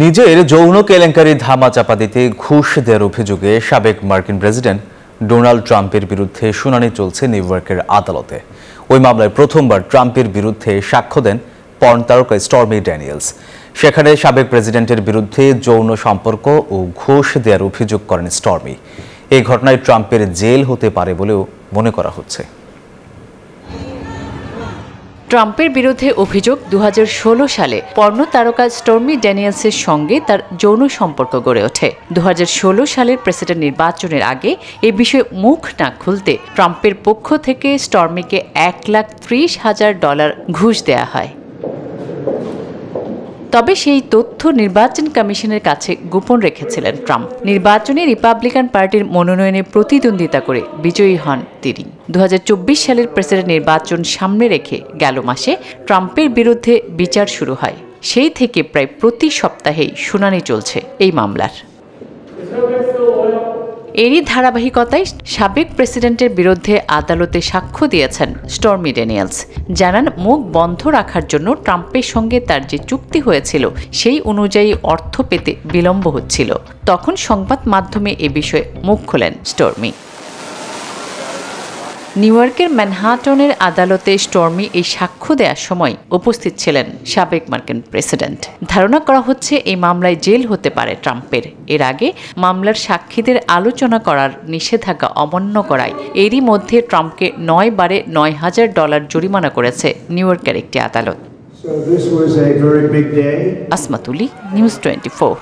নিজের যৌন কেলেঙ্কারি ধামাচাপা দিতে ঘুষ দেওয়ার অভিযোগে সাবেক মার্কিন প্রেসিডেন্ট ডোনাল্ড ট্রাম্পের বিরুদ্ধে শুনানি চলছে নিউ ইয়র্কের আদালতে। ওই মামলায় প্রথমবার ট্রাম্পের বিরুদ্ধে সাক্ষ্য দেন পর্ন তারকা স্টর্মি ড্যানিয়েলস। সেখানে সাবেক প্রেসিডেন্টের বিরুদ্ধে যৌন সম্পর্ক ও ঘুষ দেওয়ার অভিযোগ করেন স্টর্মি। এই ঘটনায় ট্রাম্পের জেল হতে পারে বলেও মনে করা হচ্ছে। ট্রাম্পের বিরুদ্ধে অভিযোগ 2016 সালে পর্ন তারকা স্টর্মি ড্যানিয়েলসের সঙ্গে তার যৌন সম্পর্ক গড়ে ওঠে। 2016 সালের প্রেসিডেন্ট নির্বাচনের আগে এ বিষয়ে মুখ না খুলতে ট্রাম্পের পক্ষ থেকে স্টর্মিকে $1,30,000 ঘুষ দেয়া হয়। তবে সেই তথ্য নির্বাচন কমিশনের কাছে গোপন রেখেছিলেন ট্রাম্প। নির্বাচনে রিপাবলিকান পার্টির মনোনয়নে প্রতিদ্বন্দ্বিতা করে বিজয়ী হন তিনি। 2024 সালের প্রেসিডেন্ট নির্বাচন সামনে রেখে গেল মাসে ট্রাম্পের বিরুদ্ধে বিচার শুরু হয়। সেই থেকে প্রায় প্রতি সপ্তাহেই শুনানি চলছে এই মামলার। এরই ধারাবাহিকতায় সাবেক প্রেসিডেন্টের বিরুদ্ধে আদালতে সাক্ষ্য দিয়েছেন স্টর্মি ড্যানিয়েলস। জানান, মুখ বন্ধ রাখার জন্য ট্রাম্পের সঙ্গে তার যে চুক্তি হয়েছিল সেই অনুযায়ী অর্থ পেতে বিলম্ব হচ্ছিল। তখন সংবাদ মাধ্যমে এ বিষয়ে মুখ খোলেন স্টর্মি। নিউ ইয়র্কের ম্যানহাটনের আদালতে স্টর্মি এই সাক্ষ্য দেওয়ার সময় উপস্থিত ছিলেন সাবেক মার্কিন প্রেসিডেন্ট। ধারণা করা হচ্ছে এই মামলায় জেল হতে পারে ট্রাম্পের। এর আগে মামলার সাক্ষীদের আলোচনা করার নিষেধাজ্ঞা অমান্য করায় এরই মধ্যে ট্রাম্পকে 9 বারে $9,000 জরিমানা করেছে নিউ ইয়র্কের একটি আদালত। আসমাতুলি, নিউজ 24।